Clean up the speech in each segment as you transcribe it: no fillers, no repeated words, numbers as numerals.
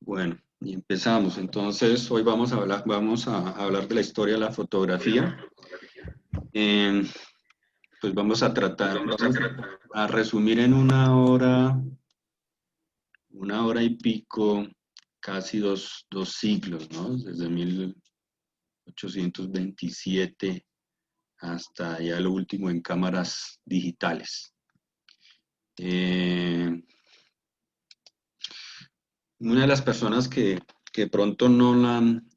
Bueno, y empezamos. Entonces, hoy vamos a hablar de la historia de la fotografía. Eh, pues vamos a resumir en una hora y pico, casi dos siglos, ¿no? Desde 1827 hasta ya lo último en cámaras digitales. Eh, una de las personas que pronto no la han,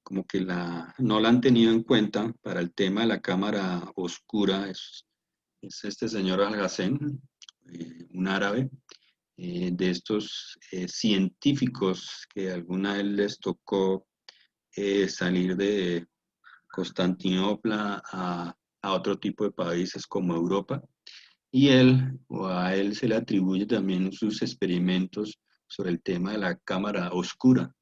como que no la han tenido en cuenta para el tema de la cámara oscura es este señor Alhazen, un árabe, de estos científicos que alguna vez les tocó salir de Constantinopla a otro tipo de países como Europa. Y a él se le atribuye también sus experimentos sobre el tema de la cámara oscura.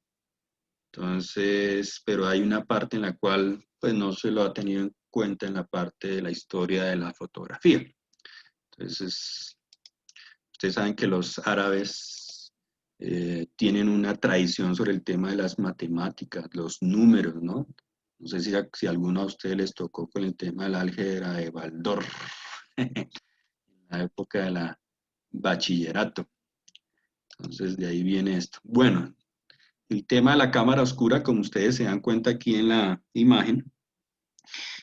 Entonces, pero hay una parte en la cual pues no se lo ha tenido en cuenta en la parte de la historia de la fotografía. Entonces, ustedes saben que los árabes tienen una tradición sobre el tema de las matemáticas, los números, ¿no? No sé si a alguno de ustedes les tocó con el tema del álgebra de Baldor, en la época de la bachillerato. Entonces, de ahí viene esto. Bueno, el tema de la cámara oscura, como ustedes se dan cuenta aquí en la imagen,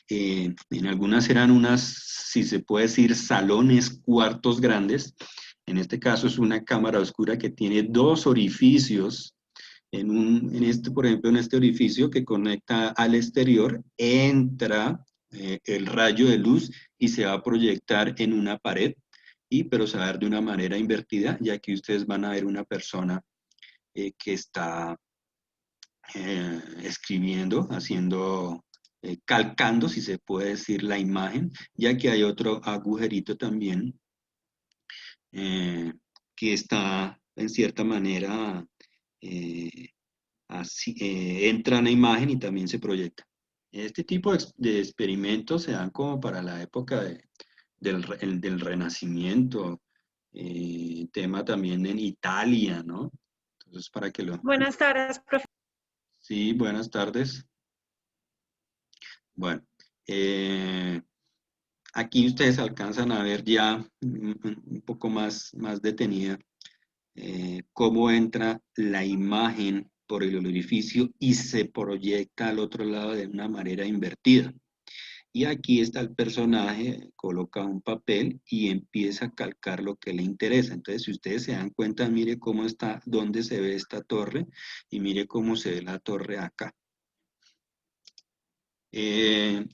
en algunas eran unas, si se puede decir, salones, cuartos grandes. En este caso es una cámara oscura que tiene dos orificios. Por ejemplo, en este orificio que conecta al exterior, entra el rayo de luz y se va a proyectar en una pared, pero se va a ver de una manera invertida, ya que ustedes van a ver una persona que está escribiendo, calcando, si se puede decir, la imagen, ya que hay otro agujerito también que está en cierta manera, eh, entra en la imagen y también se proyecta. Este tipo de experimentos se dan como para la época del Renacimiento, tema también en Italia, ¿no? Entonces, para que lo... Buenas tardes, profe. Sí, buenas tardes. Bueno, eh, aquí ustedes alcanzan a ver ya un poco más detenida cómo entra la imagen por el orificio y se proyecta al otro lado de una manera invertida. Y aquí está el personaje, coloca un papel y empieza a calcar lo que le interesa. Entonces, si ustedes se dan cuenta, mire cómo está, dónde se ve esta torre y mire cómo se ve la torre acá.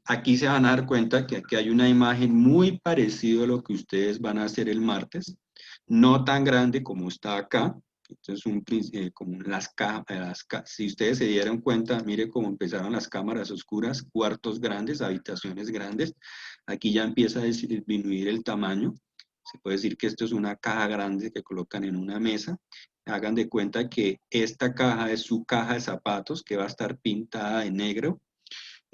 Aquí se van a dar cuenta que aquí hay una imagen muy parecida a lo que ustedes van a hacer el martes, no tan grande como está acá. Entonces, como si ustedes se dieran cuenta, mire cómo empezaron las cámaras oscuras, cuartos grandes, habitaciones grandes. Aquí ya empieza a disminuir el tamaño. Se puede decir que esto es una caja grande que colocan en una mesa. Hagan de cuenta que esta caja es su caja de zapatos que va a estar pintada de negro,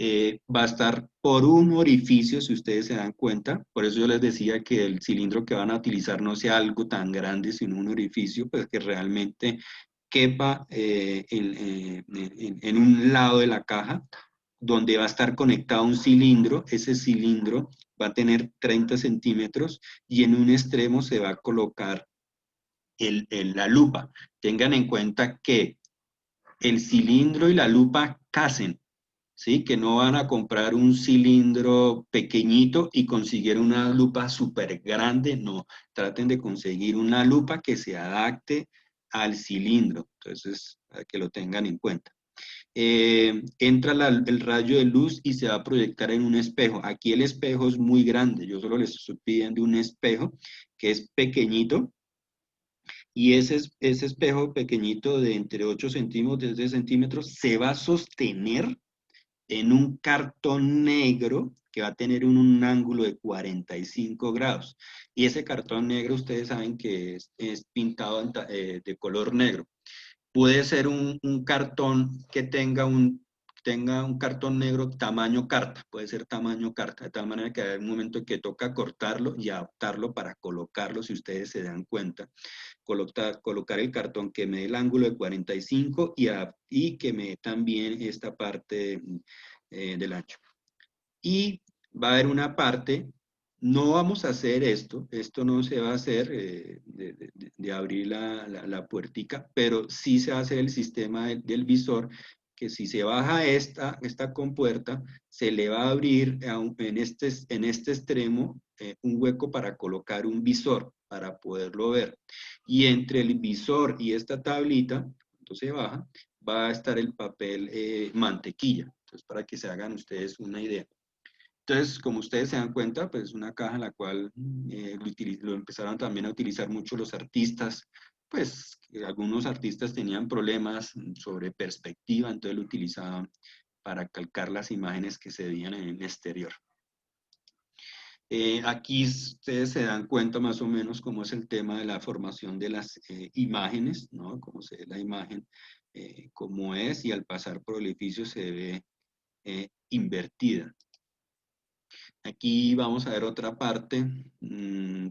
va a estar por un orificio, si ustedes se dan cuenta. Por eso yo les decía que el cilindro que van a utilizar no sea algo tan grande, sino un orificio, pues que realmente quepa en un lado de la caja, donde va a estar conectado un cilindro. Ese cilindro va a tener 30 centímetros y en un extremo se va a colocar la lupa. Tengan en cuenta que el cilindro y la lupa casen, ¿sí? Que no van a comprar un cilindro pequeñito y conseguir una lupa súper grande, no. Traten de conseguir una lupa que se adapte al cilindro. Entonces, para que lo tengan en cuenta. Entra el rayo de luz y se va a proyectar en un espejo. Aquí el espejo es muy grande. Yo solo les estoy pidiendo un espejo que es pequeñito, y ese espejo pequeñito de entre 8 centímetros, 10 centímetros, se va a sostener en un cartón negro que va a tener un ángulo de 45 grados. Y ese cartón negro ustedes saben que es pintado de color negro. Puede ser un cartón que tenga un cartón negro tamaño carta, puede ser tamaño carta, de tal manera que hay un momento que toca cortarlo y adaptarlo para colocarlo, si ustedes se dan cuenta. colocar el cartón que me dé el ángulo de 45 y que me dé también esta parte del ancho. Y va a haber una parte, no vamos a hacer esto no se va a hacer de abrir la puertica, pero sí se va a hacer el sistema del visor, que si se baja esta compuerta, se le va a abrir en este extremo un hueco para colocar un visor, para poderlo ver. Y entre el visor y esta tablita, cuando se baja, va a estar el papel mantequilla. Entonces, para que se hagan ustedes una idea. Entonces, como ustedes se dan cuenta, pues es una caja en la cual lo empezaron también a utilizar mucho los artistas, pues algunos artistas tenían problemas sobre perspectiva, entonces lo utilizaban para calcar las imágenes que se veían en el exterior. Aquí ustedes se dan cuenta más o menos cómo es el tema de la formación de las imágenes, ¿no? Cómo se ve la imagen, cómo es, y al pasar por el edificio se ve invertida. Aquí vamos a ver otra parte,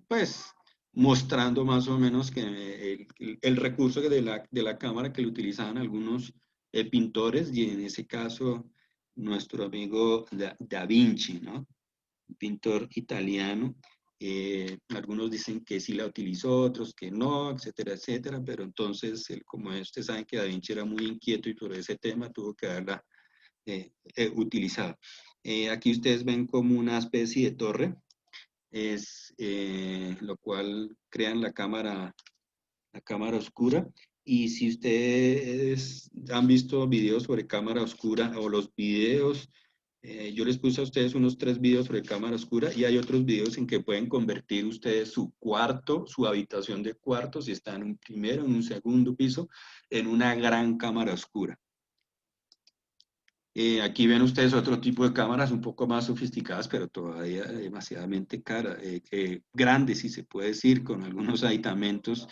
pues mostrando más o menos que el recurso de la cámara que lo utilizaban algunos pintores, y en ese caso nuestro amigo Da Vinci, ¿no? Un pintor italiano. Algunos dicen que sí la utilizó, otros que no, etcétera, etcétera, pero entonces, como ustedes saben que Da Vinci era muy inquieto y por ese tema tuvo que haberla utilizado. Aquí ustedes ven como una especie de torre, es lo cual crean la cámara oscura. Y si ustedes han visto videos sobre cámara oscura o los videos, yo les puse a ustedes unos 3 videos sobre cámara oscura, y hay otros videos en que pueden convertir ustedes su cuarto, su habitación de cuarto, si está en un primero, en un segundo piso, en una gran cámara oscura. Aquí ven ustedes otro tipo de cámaras un poco más sofisticadas, pero todavía demasiadamente grandes, si se puede decir, con algunos aditamentos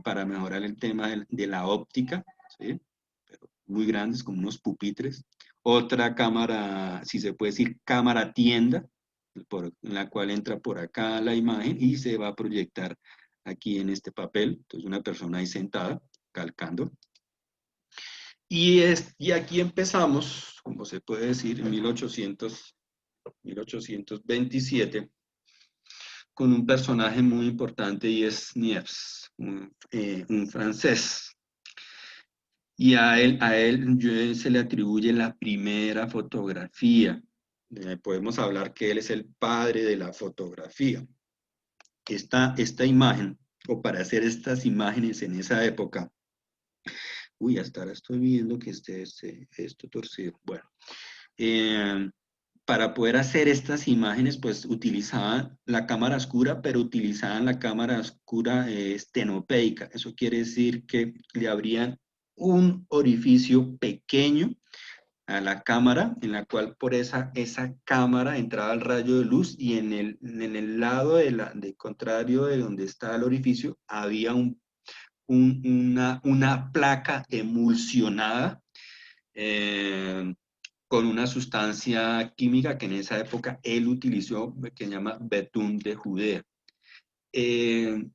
para mejorar el tema de la óptica, ¿sí? Pero muy grandes, como unos pupitres. Otra cámara, si se puede decir, cámara tienda, en la cual entra por acá la imagen y se va a proyectar aquí en este papel. Entonces una persona ahí sentada, calcando. Y aquí empezamos, como se puede decir, en 1827, con un personaje muy importante, y es Niepce, un francés. Y se le atribuye la primera fotografía. Podemos hablar que él es el padre de la fotografía. Esta imagen, o para hacer estas imágenes en esa época, uy, hasta ahora estoy viendo que esto torcido. Bueno, para poder hacer estas imágenes, pues utilizaban la cámara oscura, pero utilizaban la cámara oscura estenopeica. Eso quiere decir que le abrían un orificio pequeño a la cámara, en la cual por esa cámara entraba el rayo de luz, y en el lado de contrario de donde está el orificio había una placa emulsionada con una sustancia química que en esa época él utilizó, que se llama betún de Judea.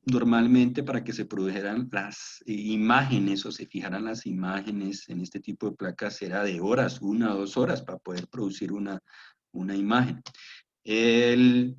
Normalmente, para que se produjeran las imágenes o se fijaran las imágenes en este tipo de placas, era de horas, 1 o 2 horas para poder producir una imagen. Él,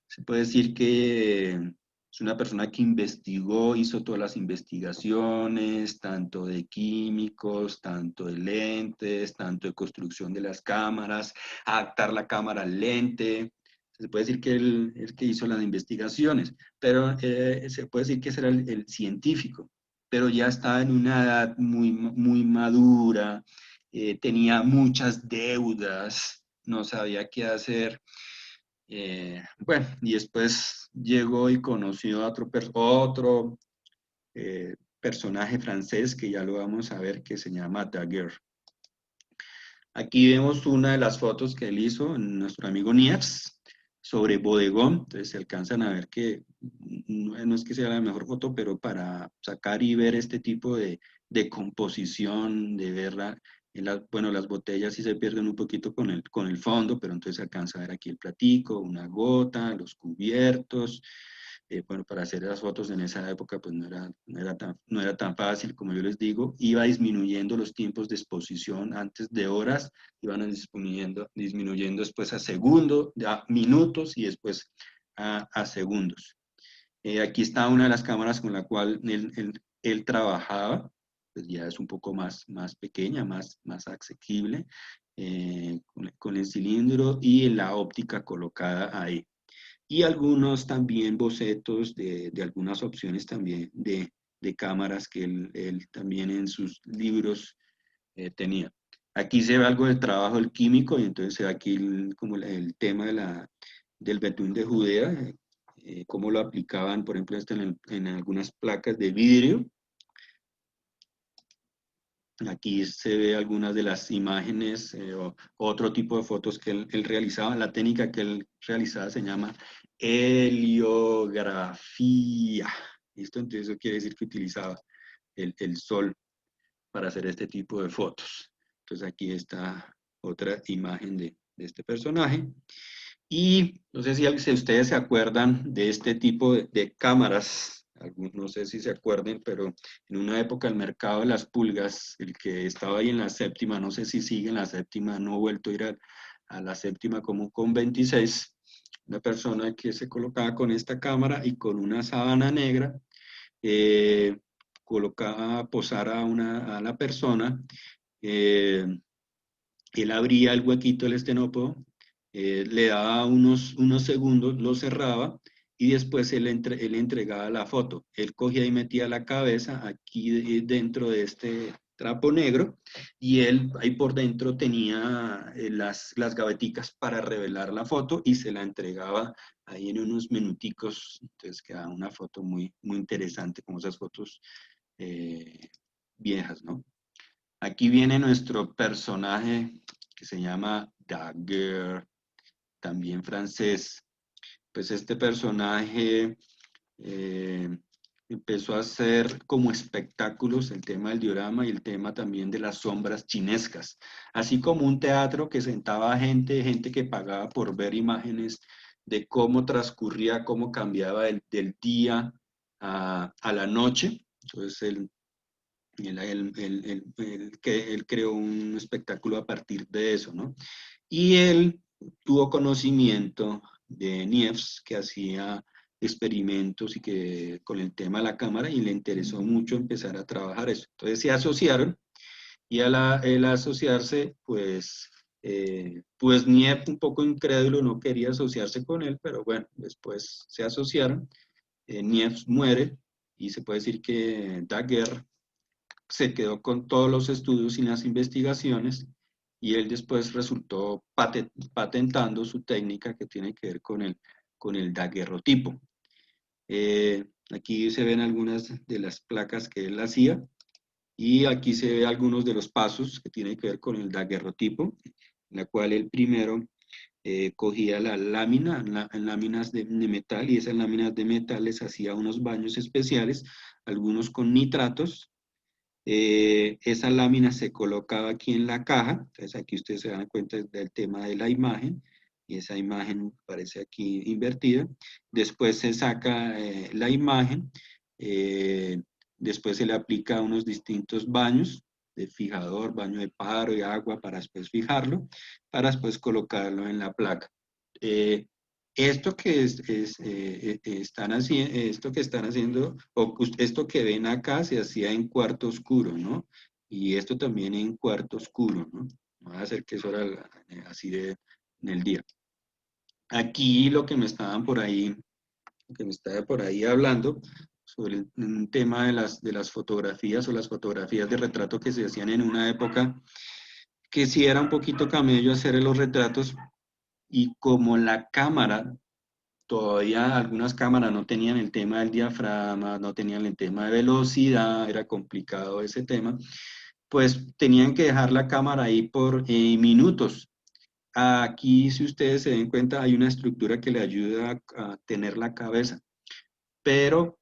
se puede decir que es una persona que investigó, hizo todas las investigaciones, tanto de químicos, tanto de lentes, tanto de construcción de las cámaras, adaptar la cámara al lente. Se puede decir que él es el que hizo las investigaciones, pero se puede decir que ese era el científico, pero ya estaba en una edad muy, muy madura, tenía muchas deudas, no sabía qué hacer. Bueno, y después llegó y conoció a otro personaje francés, que ya lo vamos a ver, que se llama Daguerre. Aquí vemos una de las fotos que él hizo, nuestro amigo Niepce, sobre bodegón. Entonces se alcanzan a ver que no es que sea la mejor foto, pero para sacar y ver este tipo de composición, de verla, bueno, las botellas sí se pierden un poquito con el fondo, pero entonces se alcanza a ver aquí el platico, una gota, los cubiertos, bueno, para hacer las fotos en esa época pues no era tan fácil, como yo les digo, iba disminuyendo los tiempos de exposición antes de horas, iban disminuyendo después a segundos, a minutos y después a segundos. Aquí está una de las cámaras con la cual él trabajaba, pues ya es un poco más pequeña, más asequible, con el cilindro y la óptica colocada ahí. Y algunos también bocetos de algunas opciones también de cámaras que él también en sus libros tenía. Aquí se ve algo del trabajo del químico y entonces se ve aquí como el tema del betún de Judea, cómo lo aplicaban, por ejemplo, esto en algunas placas de vidrio. Aquí se ve algunas de las imágenes o otro tipo de fotos que él realizaba. La técnica que él realizaba se llama heliografía. ¿Listo? Entonces eso quiere decir que utilizaba el sol para hacer este tipo de fotos. Entonces aquí está otra imagen de este personaje. Y no sé si ustedes se acuerdan de este tipo de cámaras, no sé si se acuerden, pero en una época el mercado de las pulgas, el que estaba ahí en la séptima, no sé si sigue en la séptima, no he vuelto a ir a la séptima como con 26, una persona que se colocaba con esta cámara y con una sábana negra, colocaba, posar a la persona, eh, él abría el huequito del estenópodo, le daba unos segundos, lo cerraba y después él entregaba la foto. Él cogía y metía la cabeza aquí dentro de este trapo negro y él ahí por dentro tenía las gaveticas para revelar la foto y se la entregaba ahí en unos minuticos. Entonces quedaba una foto muy interesante, como esas fotos viejas, ¿no? Aquí viene nuestro personaje que se llama Daguerre, también francés. Pues este personaje empezó a hacer como espectáculos el tema del diorama y el tema también de las sombras chinescas, así como un teatro que sentaba gente que pagaba por ver imágenes de cómo transcurría, cómo cambiaba del día a la noche. Entonces él creó un espectáculo a partir de eso, ¿no? Y él tuvo conocimiento de Niepce, que hacía experimentos y que con el tema de la cámara y le interesó mucho empezar a trabajar eso. Entonces se asociaron y el asociarse, pues Niepce un poco incrédulo no quería asociarse con él, pero bueno, después se asociaron. Niepce muere y se puede decir que Daguerre se quedó con todos los estudios y las investigaciones y él después resultó patentando su técnica que tiene que ver con el daguerrotipo. Aquí se ven algunas de las placas que él hacía y aquí se ve algunos de los pasos que tienen que ver con el daguerrotipo, en la cual él primero cogía la lámina, láminas de metal y esas láminas de metal les hacía unos baños especiales, algunos con nitratos. Esa lámina se colocaba aquí en la caja, entonces aquí ustedes se dan cuenta del tema de la imagen, y esa imagen aparece aquí invertida. Después se saca la imagen, eh, después se le aplica unos distintos baños de fijador, baño de pájaro y agua para después fijarlo, para después colocarlo en la placa. Eh, esto que esto que están haciendo, o esto que ven acá se hacía en cuarto oscuro, ¿no? Y esto también en cuarto oscuro, ¿no? No va a ser que eso era así en el día. Aquí lo que me estaban por ahí, que me estaba por ahí hablando sobre un tema de las fotografías o las fotografías de retrato que se hacían en una época que sí era un poquito camello hacer los retratos y como la cámara todavía algunas cámaras no tenían el tema del diafragma, no tenían el tema de velocidad, era complicado ese tema, pues tenían que dejar la cámara ahí por minutos. Aquí, si ustedes se den cuenta, hay una estructura que le ayuda a tener la cabeza, pero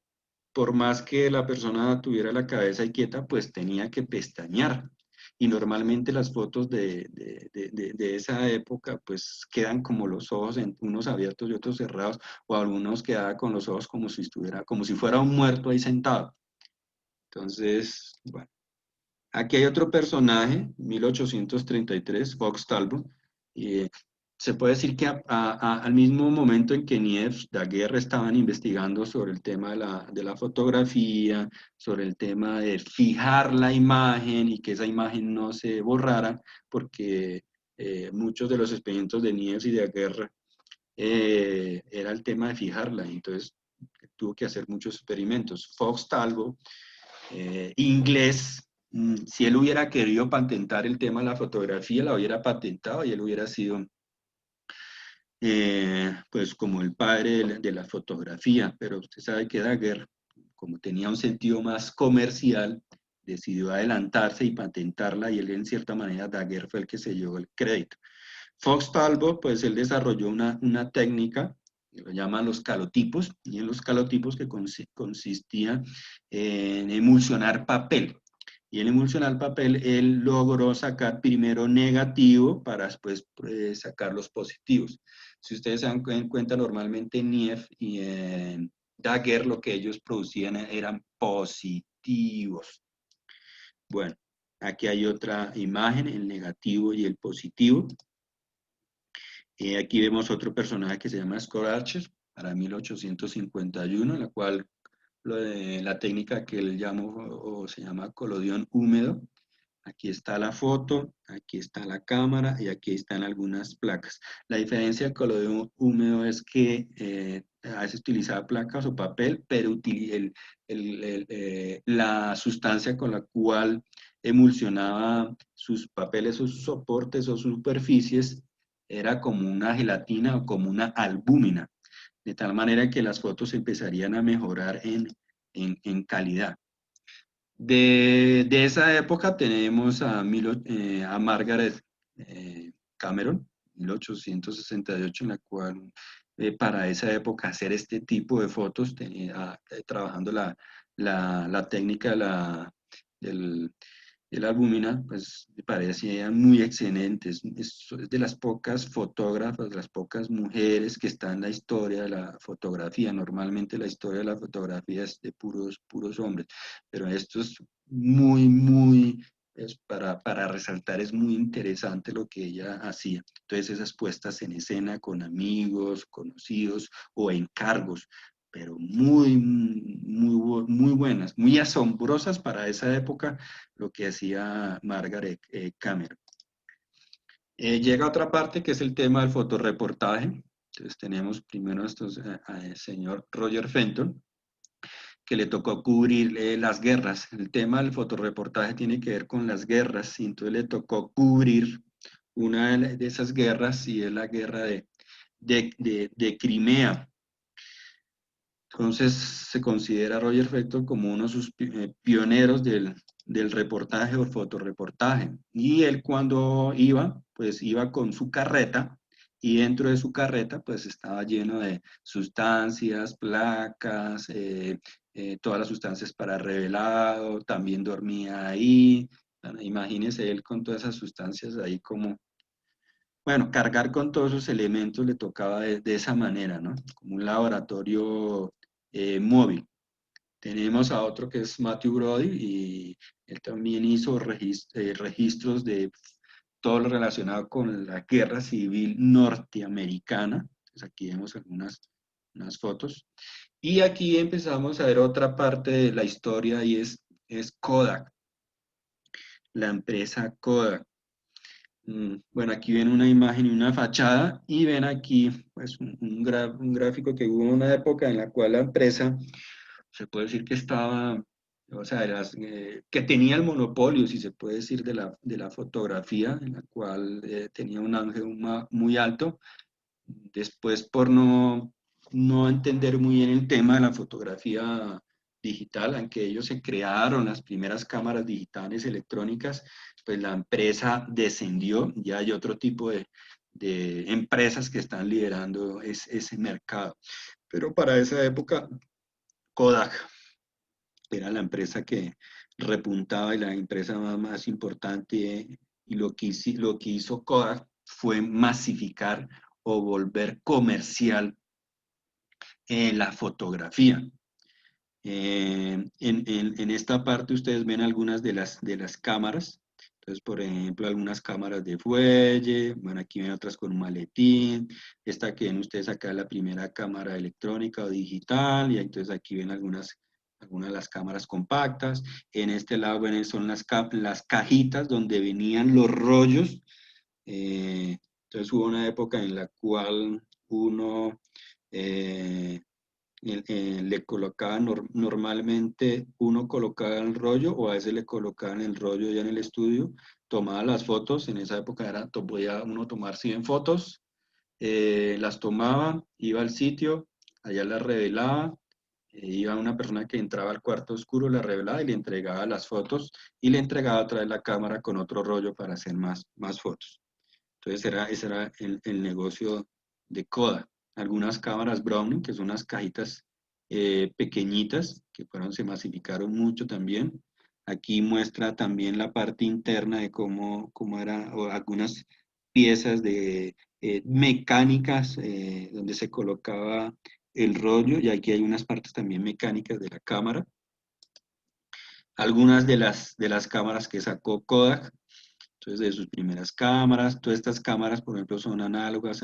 por más que la persona tuviera la cabeza quieta, pues tenía que pestañear. y normalmente las fotos de esa época pues quedan como los ojos, unos abiertos y otros cerrados, o algunos quedaban con los ojos como si estuviera, como si fuera un muerto ahí sentado. Entonces, bueno. Aquí hay otro personaje, 1833, Fox Talbot, y se puede decir que al mismo momento en que Niepce, Daguerre estaban investigando sobre el tema de la fotografía, sobre el tema de fijar la imagen y que esa imagen no se borrara, porque muchos de los experimentos de Niepce y de Daguerre era el tema de fijarla, entonces tuvo que hacer muchos experimentos. Fox Talbot, inglés, si él hubiera querido patentar el tema de la fotografía, la hubiera patentado y él hubiera sido pues como el padre de la fotografía, pero usted sabe que Daguerre, como tenía un sentido más comercial, decidió adelantarse y patentarla, y él en cierta manera, Daguerre fue el que se llevó el crédito. Fox Talbot, pues él desarrolló una técnica que lo llaman los calotipos, y en los calotipos que consistía en emulsionar papel. Y en emulsionar papel, él logró sacar primero negativo para después sacar los positivos. Si ustedes se dan cuenta, normalmente en Niepce y en Daguerre lo que ellos producían eran positivos. Bueno, aquí hay otra imagen, el negativo y el positivo. Aquí vemos otro personaje que se llama Scott Archer, para 1851, en la cual la técnica que él llamó o se llama colodión húmedo. Aquí está la foto, aquí está la cámara y aquí están algunas placas. La diferencia del colodión húmedo es que a veces utilizaba placas o papel, pero la sustancia con la cual emulsionaba sus papeles o sus soportes o superficies era como una gelatina o como una albúmina, de tal manera que las fotos empezarían a mejorar en calidad. De esa época tenemos a Margaret Cameron, 1868, en la cual para esa época hacer este tipo de fotos, trabajando la técnica del, de la albúmina, pues me parecían muy excelentes. Es de las pocas fotógrafas, de las pocas mujeres que están en la historia de la fotografía. Normalmente la historia de la fotografía es de puros hombres, pero esto es muy, para resaltar, es muy interesante lo que ella hacía. Entonces esas puestas en escena con amigos, conocidos o encargos, pero muy buenas, muy asombrosas para esa época lo que hacía Margaret Cameron. Llega otra parte que es el tema del fotoreportaje. Entonces tenemos primero al señor Roger Fenton, que le tocó cubrir las guerras. El tema del fotoreportaje tiene que ver con las guerras, y entonces le tocó cubrir una de esas guerras, y es la guerra de Crimea. Entonces se considera a Roger Fenton como uno de sus pioneros del reportaje o fotoreportaje. Y él cuando iba, pues iba con su carreta, y dentro de su carreta pues estaba lleno de sustancias, placas, todas las sustancias para revelado, también dormía ahí. Bueno, imagínese él con todas esas sustancias ahí como, bueno, cargar con todos esos elementos le tocaba de esa manera, ¿no? Como un laboratorio móvil. Tenemos a otro que es Matthew Brody, y él también hizo registros de todo lo relacionado con la guerra civil norteamericana. Entonces aquí vemos unas fotos. Y aquí empezamos a ver otra parte de la historia, y es Kodak, la empresa Kodak. Bueno, aquí ven una imagen y una fachada, y ven aquí pues un gráfico que hubo en una época en la cual la empresa, se puede decir que estaba, o sea, que tenía el monopolio, si se puede decir, de la fotografía, en la cual tenía un auge muy alto. Después, por no entender muy bien el tema de la fotografía digital, aunque ellos se crearon las primeras cámaras digitales electrónicas, pues la empresa descendió. Ya hay otro tipo de empresas que están liderando ese mercado. Pero para esa época, Kodak era la empresa que repuntaba y la empresa más importante, y lo que hizo Kodak fue masificar o volver comercial la fotografía. En esta parte ustedes ven algunas de las cámaras. Entonces, por ejemplo, algunas cámaras de fuelle, bueno, aquí ven otras con un maletín. Esta que ven ustedes acá es la primera cámara electrónica o digital, y entonces aquí ven algunas de las cámaras compactas. En este lado ven, son las cajitas donde venían los rollos. Entonces hubo una época en la cual uno... eh, le colocaban normalmente, uno colocaba el rollo o a veces le colocaban el rollo ya en el estudio, tomaba las fotos, en esa época podía uno tomar 100 fotos, las tomaba, iba al sitio, allá las revelaba, iba una persona que entraba al cuarto oscuro, la revelaba y le entregaba las fotos y le entregaba otra vez la cámara con otro rollo para hacer más fotos. Entonces ese era el negocio de Kodak. Algunas cámaras Browning, que son unas cajitas pequeñitas, que se masificaron mucho también. Aquí muestra también la parte interna de cómo era, o algunas piezas de mecánicas donde se colocaba el rollo, y aquí hay unas partes también mecánicas de la cámara. Algunas de las cámaras que sacó Kodak, entonces, de sus primeras cámaras, todas estas cámaras, por ejemplo, son análogas.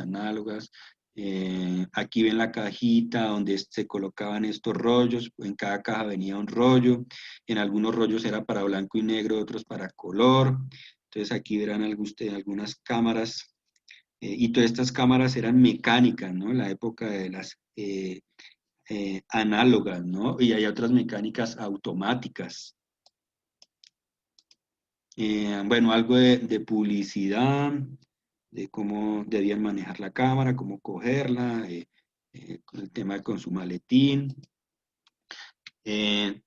Aquí ven la cajita donde se colocaban estos rollos, en cada caja venía un rollo, en algunos rollos era para blanco y negro, otros para color. Entonces, aquí verán ustedes algunas cámaras, y todas estas cámaras eran mecánicas, ¿no? En la época de las análogas, ¿no? Y hay otras mecánicas automáticas. Bueno, algo de publicidad, de cómo debían manejar la cámara, cómo cogerla, con el tema con su maletín.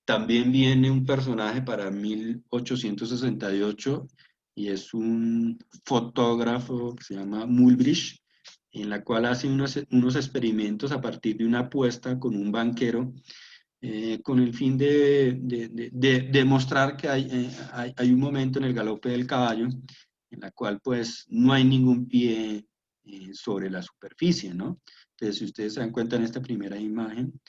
También viene un personaje para 1868 y es un fotógrafo que se llama Mulbricht, en la cual hace unos experimentos a partir de una apuesta con un banquero, con el fin de demostrar que hay un momento en el galope del caballo en la cual pues no hay ningún pie sobre la superficie, ¿no? Entonces, si ustedes se dan cuenta en esta primera imagen,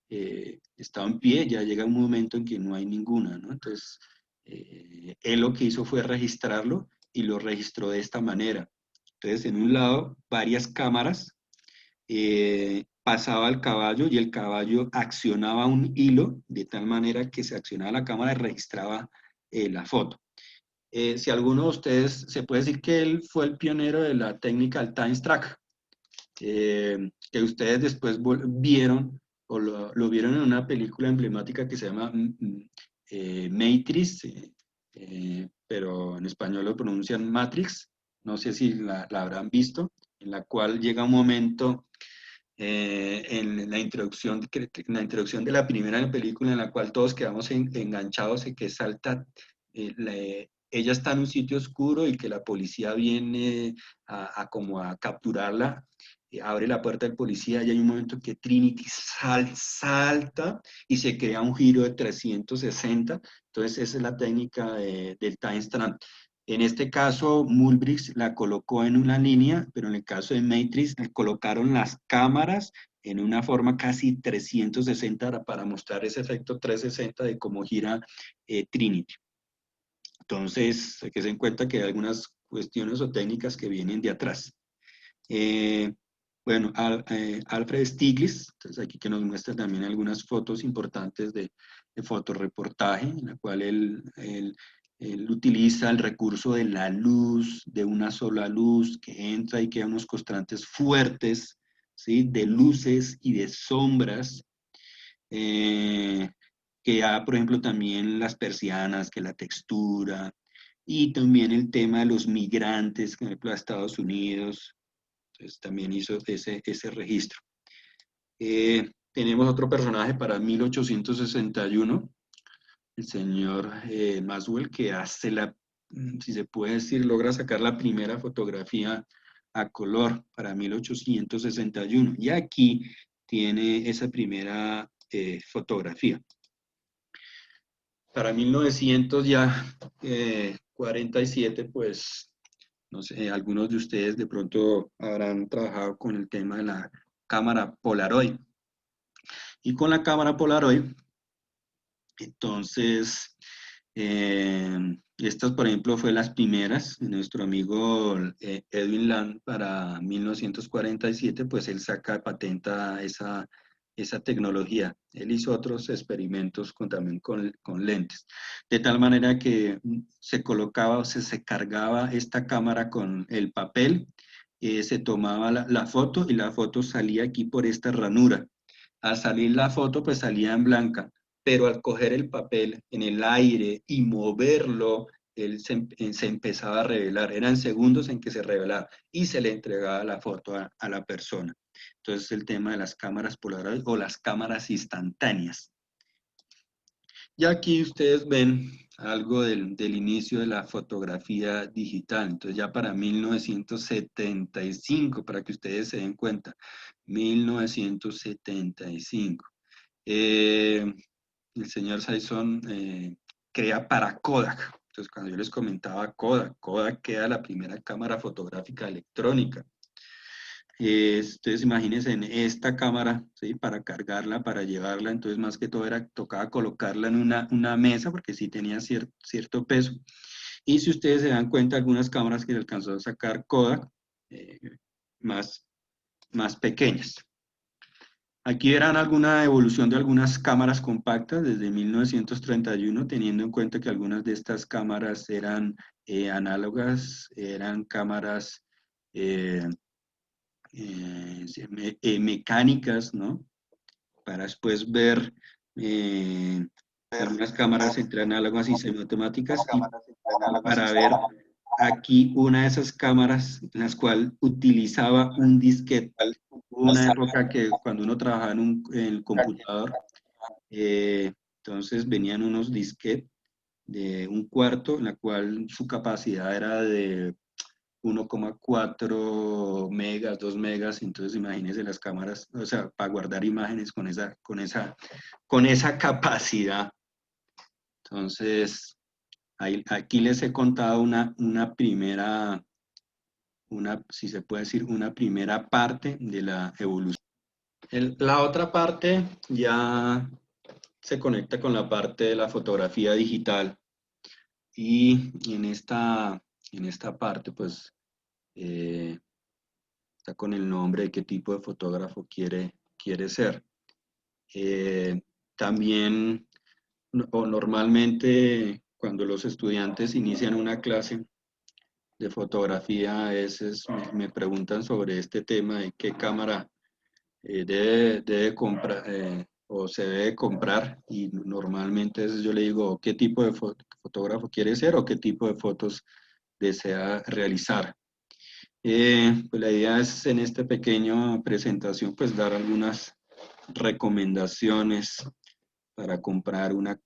está en pie, ya llega un momento en que no hay ninguna, ¿no? Entonces, él lo que hizo fue registrarlo y lo registró de esta manera. Entonces, en un lado, varias cámaras, pasaba el caballo y el caballo accionaba un hilo de tal manera que se accionaba la cámara y registraba la foto. Si alguno de ustedes, se puede decir que él fue el pionero de la técnica del time track, que ustedes después vieron o lo vieron en una película emblemática que se llama Matrix, pero en español lo pronuncian Matrix, no sé si la habrán visto, en la cual llega un momento en la introducción de la primera película en la cual todos quedamos enganchados y que salta, ella está en un sitio oscuro y que la policía viene como a capturarla, abre la puerta del policía y hay un momento que Trinity salta y se crea un giro de 360. Entonces esa es la técnica del time strand. En este caso, Mulbricht la colocó en una línea, pero en el caso de Matrix colocaron las cámaras en una forma casi 360 para mostrar ese efecto 360 de cómo gira Trinity. Entonces, hay que tener en cuenta que hay algunas cuestiones o técnicas que vienen de atrás. Bueno, Alfred Stieglitz, entonces aquí que nos muestra también algunas fotos importantes de fotoreportaje, en la cual él utiliza el recurso de la luz, de una sola luz que entra y queda unos constantes fuertes, ¿sí? De luces y de sombras, eh, que por ejemplo, también las persianas, que la textura, y también el tema de los migrantes, por ejemplo, a Estados Unidos. Entonces también hizo ese registro. Tenemos otro personaje para 1861, el señor Maxwell, que hace si se puede decir, logra sacar la primera fotografía a color para 1861. Y aquí tiene esa primera fotografía. para 1947, pues, no sé, algunos de ustedes de pronto habrán trabajado con el tema de la cámara Polaroid. Y con la cámara Polaroid, entonces, estas, por ejemplo, fue las primeras. Nuestro amigo Edwin Land, para 1947, pues él saca, patenta esa tecnología. Él hizo otros experimentos también con lentes. De tal manera que se colocaba o se cargaba esta cámara con el papel, se tomaba la foto y la foto salía aquí por esta ranura. Al salir la foto, pues salía en blanca, pero al coger el papel en el aire y moverlo, él se empezaba a revelar. Eran segundos en que se revelaba y se le entregaba la foto a la persona. Entonces, el tema de las cámaras Polaroid o las cámaras instantáneas. Y aquí ustedes ven algo del inicio de la fotografía digital. Entonces, ya para 1975, para que ustedes se den cuenta, 1975. El señor Saison crea para Kodak. Entonces, cuando yo les comentaba Kodak, Kodak queda la primera cámara fotográfica electrónica. Entonces, imagínense en esta cámara, ¿sí? Para cargarla, para llevarla, entonces más que todo tocaba colocarla en una mesa porque sí tenía cierto peso. Y si ustedes se dan cuenta, algunas cámaras que le alcanzó a sacar Kodak, eh, más, más pequeñas. Aquí verán alguna evolución de algunas cámaras compactas desde 1931, teniendo en cuenta que algunas de estas cámaras eran análogas, eran cámaras eh, mecánicas, ¿no? Para después ver algunas cámaras entre análogas y semiautomáticas y para ver aquí una de esas cámaras en las cuales utilizaba un disquete. Hubo una época que cuando uno trabajaba en el computador, entonces venían unos disquetes de un cuarto, en la cual su capacidad era de 1,4 megas, 2 megas, entonces imagínense las cámaras, o sea, para guardar imágenes con esa capacidad. Entonces, aquí les he contado una primera, si se puede decir, una primera parte de la evolución. La otra parte ya se conecta con la parte de la fotografía digital y en esta parte, pues, eh, está con el nombre de qué tipo de fotógrafo quiere ser. Eh, También, o normalmente, cuando los estudiantes inician una clase de fotografía, a veces me preguntan sobre este tema de qué cámara debe comprar o se debe comprar, y normalmente yo le digo qué tipo de fotógrafo quiere ser o qué tipo de fotos desea realizar. Pues la idea es en esta pequeña presentación pues dar algunas recomendaciones para comprar una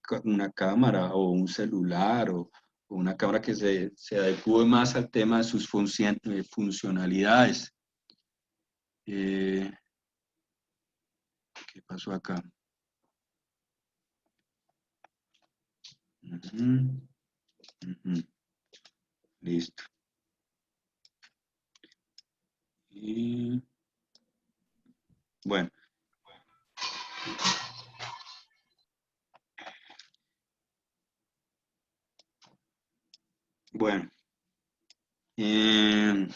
cámara o un celular o una cámara que se adecue más al tema de sus funcionalidades. Eh, ¿Qué pasó acá? Ujú, ujú. Listo. Y bueno, bueno. eh,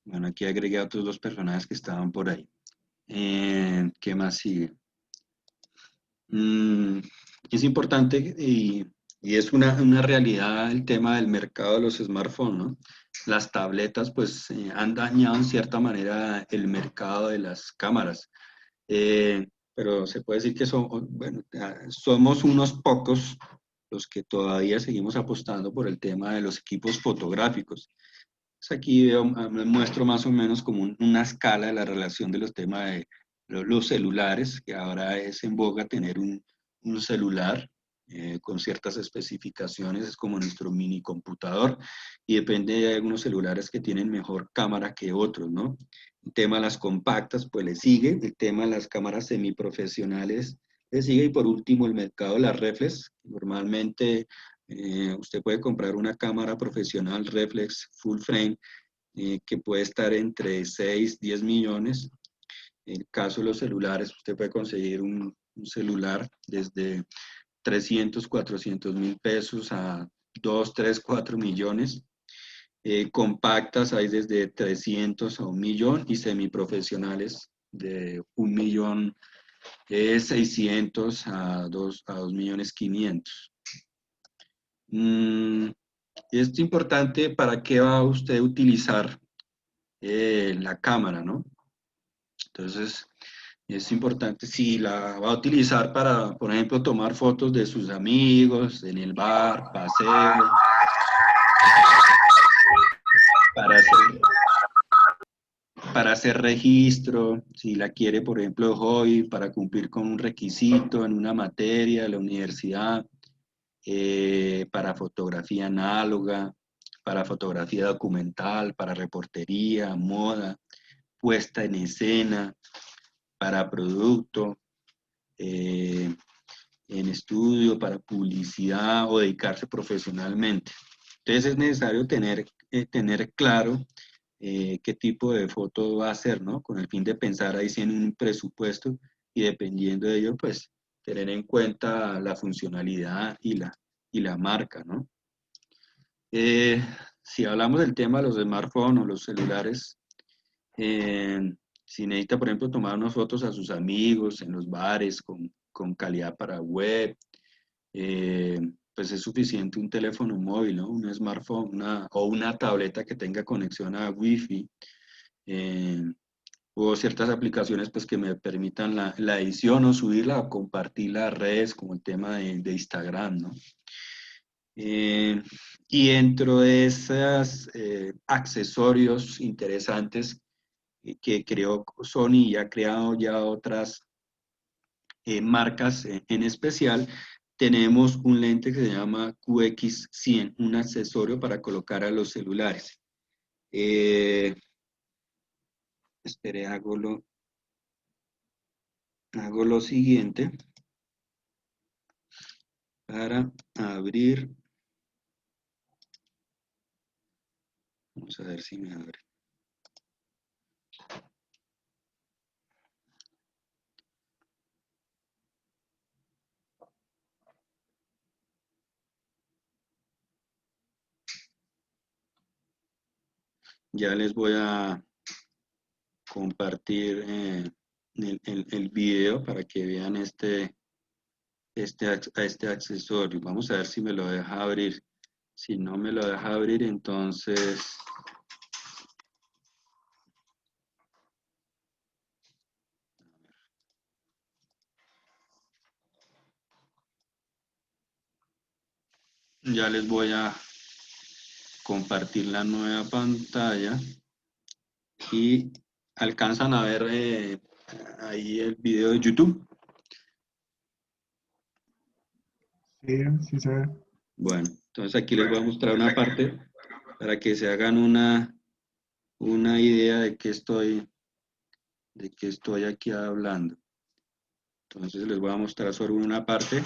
bueno, aquí agregué a otros dos personajes que estaban por ahí. ¿Qué más sigue? Mm, es importante y es una realidad el tema del mercado de los smartphones, ¿no? Las tabletas pues han dañado en cierta manera el mercado de las cámaras. Pero se puede decir que bueno, somos unos pocos los que todavía seguimos apostando por el tema de los equipos fotográficos. Pues aquí muestro más o menos como una escala de la relación de los temas de los celulares, que ahora es en boga tener un celular con ciertas especificaciones, es como nuestro mini computador, y depende de algunos celulares que tienen mejor cámara que otros, ¿no? El tema de las compactas, pues le sigue, el tema de las cámaras semiprofesionales, Le sigue y por último el mercado de las reflex. Normalmente usted puede comprar una cámara profesional reflex full frame que puede estar entre 6 10 millones. En el caso de los celulares, usted puede conseguir un celular desde 300 400 mil pesos a 2 3 4 millones. Compactas hay desde 300 a 1 millón y semiprofesionales de 1 millón 600 a 2 millones 500. Es importante para qué va usted a utilizar la cámara, ¿no? Entonces, es importante si la va a utilizar para, por ejemplo, tomar fotos de sus amigos en el bar, paseo, para hacer, para hacer registro, si la quiere, por ejemplo, hobby, para cumplir con un requisito en una materia de la universidad, para fotografía análoga, para fotografía documental, para reportería, moda, puesta en escena, para producto, eh, en estudio, para publicidad o dedicarse profesionalmente. Entonces es necesario tener claro qué tipo de foto va a hacer, ¿no? Con el fin de pensar ahí sí en un presupuesto y dependiendo de ello, pues tener en cuenta la funcionalidad y la marca, ¿no? Eh, si hablamos del tema de los smartphones o los celulares, eh, si necesita, por ejemplo, tomar unas fotos a sus amigos en los bares con calidad para web, eh, pues es suficiente un teléfono móvil, ¿no? Un smartphone o una tableta que tenga conexión a Wi-Fi. eh, o ciertas aplicaciones pues, que me permitan la edición o subirla o compartirla a redes, como el tema de Instagram, ¿no? Eh, y dentro de esos accesorios interesantes que creó Sony y ha creado ya otras marcas en especial, tenemos un lente que se llama QX100, un accesorio para colocar a los celulares. Espere, hago lo siguiente para abrir. Vamos a ver si me abre. Ya les voy a compartir el video para que vean este accesorio. Vamos a ver si me lo deja abrir. Si no me lo deja abrir, entonces ya les voy a compartir la nueva pantalla y alcanzan a ver ahí el video de YouTube. Sí, sí se ve. Bueno, entonces aquí les voy a mostrar una parte para que se hagan una idea de qué estoy aquí hablando. Entonces les voy a mostrar sobre una parte.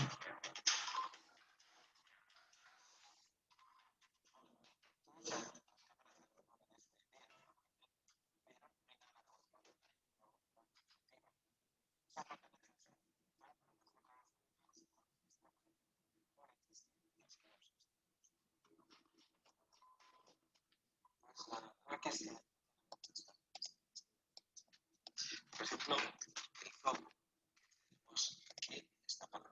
Por ejemplo, el fondo, que está para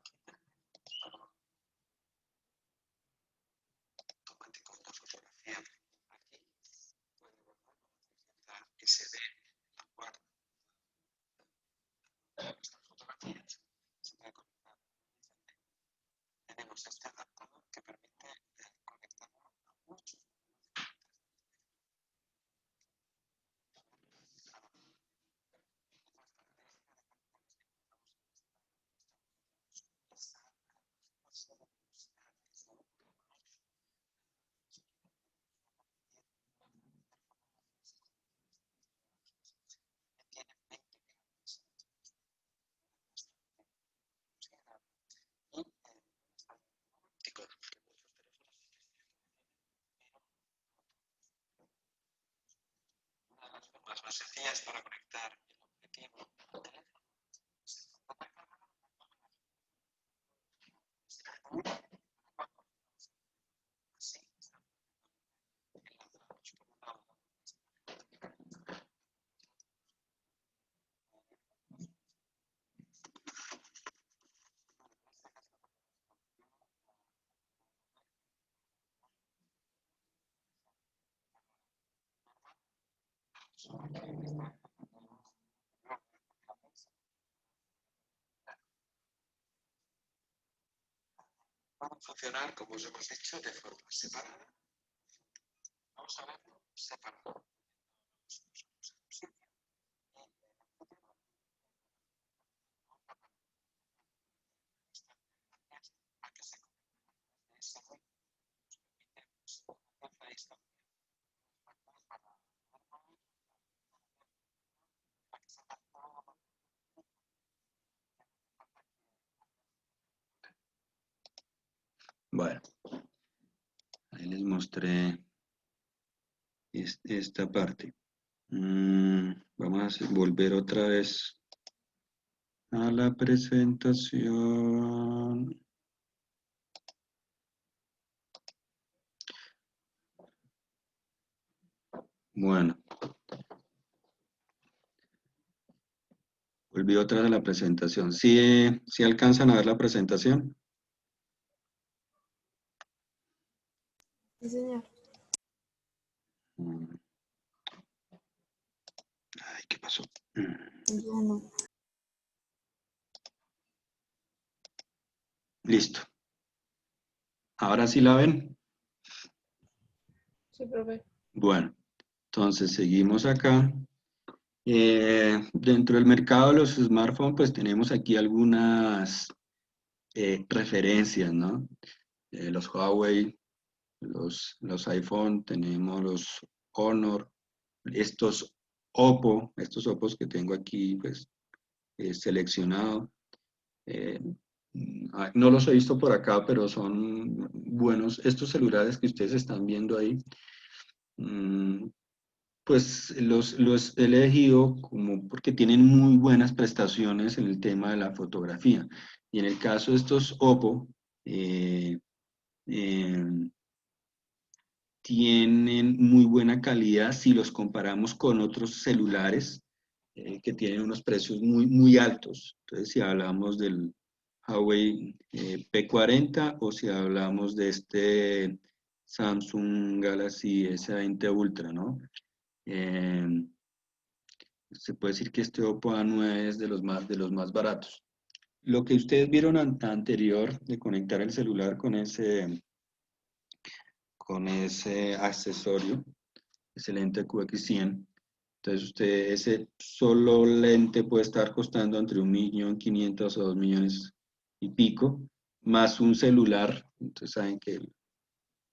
automático una fotografía. Aquí puede guardar que se ve la guarda de estas fotografías. Se puede conectar. Tenemos este adaptador que permite conectarlo a muchos. Las más sencillas para conectar el objetivo. Van a funcionar, como os hemos dicho, de forma separada. Vamos a verlo separado. Bueno, ahí les mostré esta parte. Vamos a volver otra vez a la presentación. Bueno, volví otra vez a la presentación. ¿Sí, sí alcanzan a ver la presentación? Sí, señor. Ay, ¿qué pasó? Ya no. Listo. ¿Ahora sí la ven? Sí, profe. Bueno, entonces seguimos acá. Dentro del mercado de los smartphones, pues tenemos aquí algunas referencias, ¿no? Los Huawei, los iPhone, tenemos los Honor, estos estos Oppos que tengo aquí, pues, seleccionado. No los he visto por acá, pero son buenos. Estos celulares que ustedes están viendo ahí, pues los he elegido como porque tienen muy buenas prestaciones en el tema de la fotografía. Y en el caso de estos Oppo, eh, eh, tienen muy buena calidad si los comparamos con otros celulares que tienen unos precios muy altos. Entonces, si hablamos del Huawei P40 o si hablamos de este Samsung Galaxy S20 Ultra, ¿no? Eh, se puede decir que este Oppo A9 es de los más baratos. Lo que ustedes vieron anterior de conectar el celular con ese accesorio, ese lente QX100, entonces ese solo lente puede estar costando entre 1.500.000 o 2 millones y pico, más un celular. Entonces saben que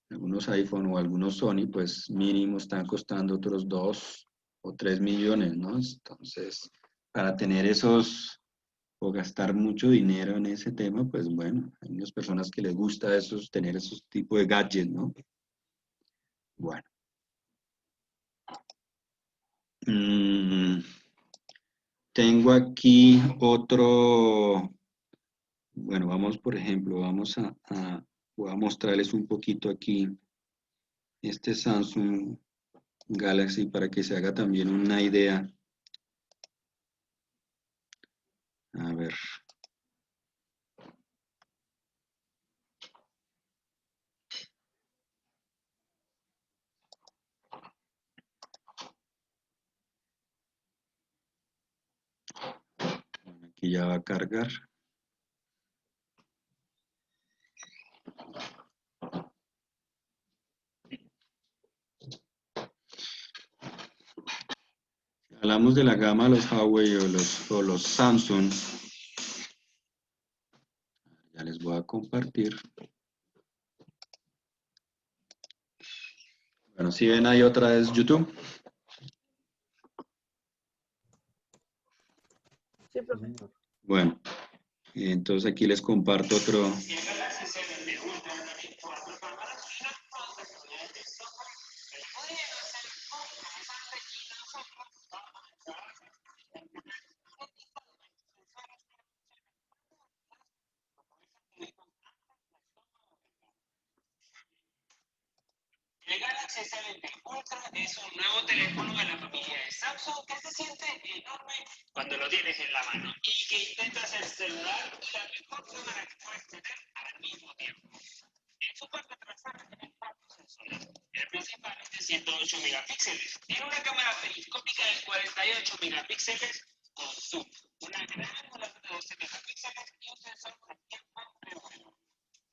algunos iPhone o algunos Sony, pues mínimo están costando otros 2 o 3 millones, ¿no? Entonces, para tener esos o gastar mucho dinero en ese tema, pues bueno, hay unas personas que les gusta tener esos tipos de gadgets, ¿no? Bueno. Tengo aquí otro, bueno, vamos por ejemplo, voy a mostrarles un poquito aquí este Samsung Galaxy para que se haga también una idea. A ver. Aquí ya va a cargar. Hablamos de la gama de los Huawei o los Samsung. Ya les voy a compartir. Bueno, si ven ahí otra vez YouTube. Sí, profe. Bueno, entonces aquí les comparto otro. Galaxy S20 Ultra es un nuevo teléfono de la familia de Samsung que se siente enorme cuando lo tienes en la mano y que intentas el celular y la mejor cámara que puedes tener al mismo tiempo. En su parte trasera tiene 4 sensores. El principal es de 108 megapíxeles. Tiene una cámara periscópica de 48 megapíxeles con zoom, una gran angular de 12 megapíxeles y un sensor de tiempo de vuelo.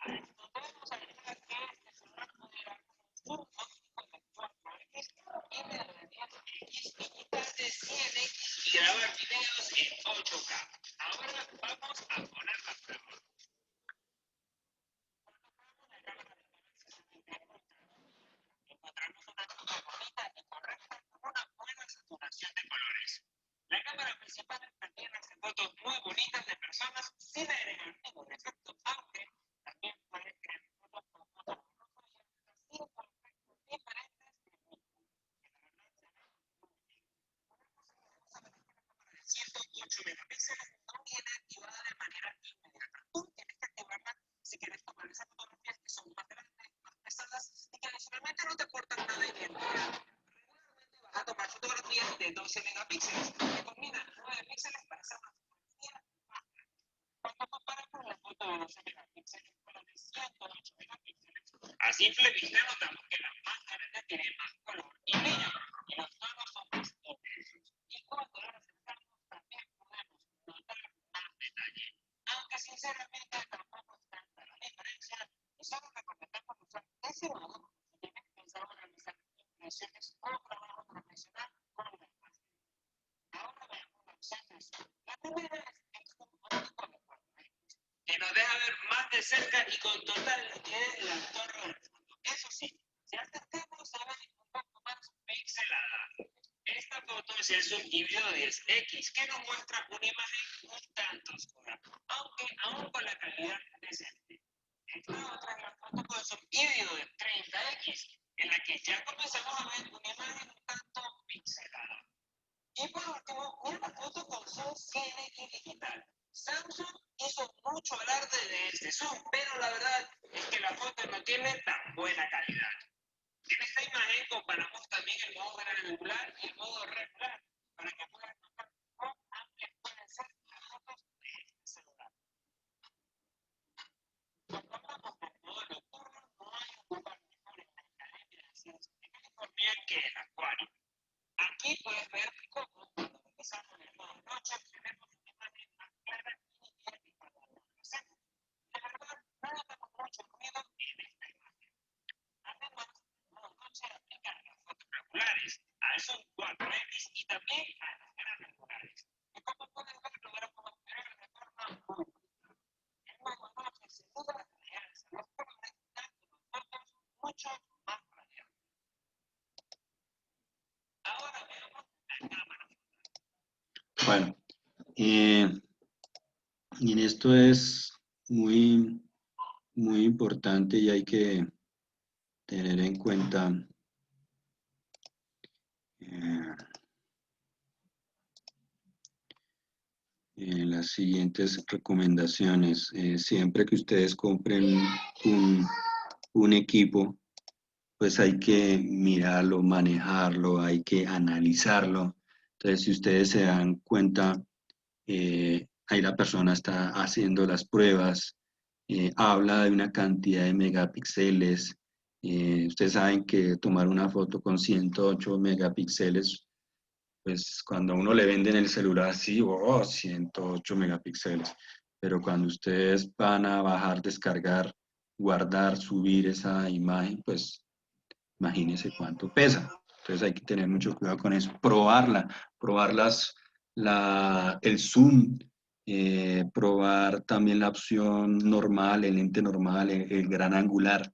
A esto podemos agregar que este celular pudiera zoom óptico de 4x y de 10x digital de 100x y grabar videos en 8K. Ahora vamos a poner la prueba. Encontramos una toma bonita y correcta con una buena saturación de colores. La cámara principal también hace fotos muy bonitas de personas sin agregar ningún efecto, aunque también puede crear fotos con fotos borrosas y efectos diferentes de 108 megapíxeles no viene activada de manera inmediata. Tú tienes que activarla si quieres tomar esas fotografías que son más grandes, más pesadas y que adicionalmente no te aportan nada de identidad. Regularmente vas a tomar fotografías de 12 megapíxeles que combinan 9 píxeles para hacer una fotografía más grande. Cuando comparamos la foto de 12 megapíxeles con la de 108 megapíxeles, a simple vista notamos que la más grande tiene más color y brillo y los tonos son más intensos. Y cuando la acercamos también podemos notar más detalle. Aunque sinceramente tampoco es tanta la diferencia, y solo recomendamos usar ese modo si tienes pensado realizar impresiones o trabajo profesional con una imagen. Ahora veamos las opciones. La primera es el zoom óptico de 4x, que nos deja ver más de cerca y con total nitidez la torre del fondo. Eso sí, si acercamos se ve un poco más pixelada. Esta foto es el zoom híbrido 10X, que nos muestra una imagen un tanto oscura, aunque aún con la calidad decente. Esta otra es la foto con zoom híbrido de 30X, en la que ya comenzamos a ver una imagen un tanto pixelada. Y por último, una foto con zoom 100x digital. Samsung hizo mucho alarde de este zoom, pero la verdad es que la foto no tiene tan buena calidad. En esta imagen comparamos también el modo gran angular y el modo regular para que puedan notar cuán amplias pueden ser las fotos de este celular. Cuando hablamos del modo nocturno, no hay un lugar mejor en la Academia de Ciencias de California que el acuario. Aquí puedes ver cómo cuando realizamos el modo noche tenemos una imagen más clara y nítida que cuando lo hacemos. La verdad, no notamos mucho ruido en esta imagen. Además, el modo noche aplica a las fotos regulares, al zoom 4x y también a las gran angulares. Y como puedes ver, logramos obtener de forma muy bonita. El modo noche sin duda realza los colores dando las fotos mucho más radiantes. Ahora veamos la cámara. Bueno, y en esto es muy importante y hay que tener en cuenta las siguientes recomendaciones. Siempre que ustedes compren un equipo, pues hay que mirarlo, manejarlo, hay que analizarlo. Entonces, si ustedes se dan cuenta, ahí la persona está haciendo las pruebas, habla de una cantidad de megapíxeles. Ustedes saben que tomar una foto con 108 megapíxeles, pues cuando a uno le venden el celular, sí, 108 megapíxeles. Pero cuando ustedes van a bajar, descargar, guardar, subir esa imagen, pues imagínense cuánto pesa. Entonces hay que tener mucho cuidado con eso. Probar el zoom, probar también la opción normal, el lente normal, el gran angular.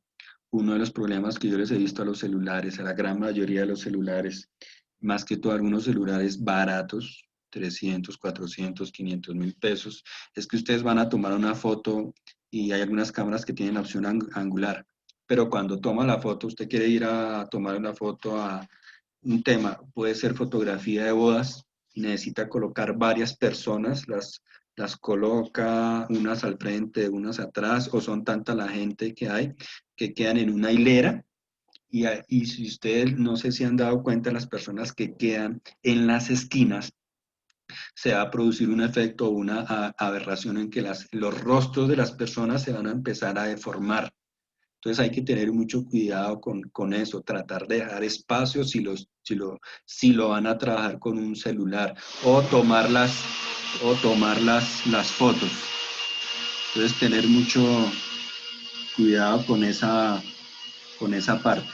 Uno de los problemas que yo les he visto a los celulares, a la gran mayoría de los celulares, más que todo algunos celulares baratos, 300, 400, 500 mil pesos, es que ustedes van a tomar una foto y hay algunas cámaras que tienen la opción angular, pero cuando toma la foto, usted quiere ir a tomar una foto a un tema, puede ser fotografía de bodas, y necesita colocar varias personas, las coloca unas al frente, unas atrás, o son tanta la gente que hay que quedan en una hilera y si ustedes no sé si han dado cuenta, las personas que quedan en las esquinas, se va a producir un efecto o una aberración en que los rostros de las personas se van a empezar a deformar. Entonces hay que tener mucho cuidado con eso, tratar de dejar espacio si lo van a trabajar con un celular o tomar las fotos. Entonces tener mucho cuidado con esa parte.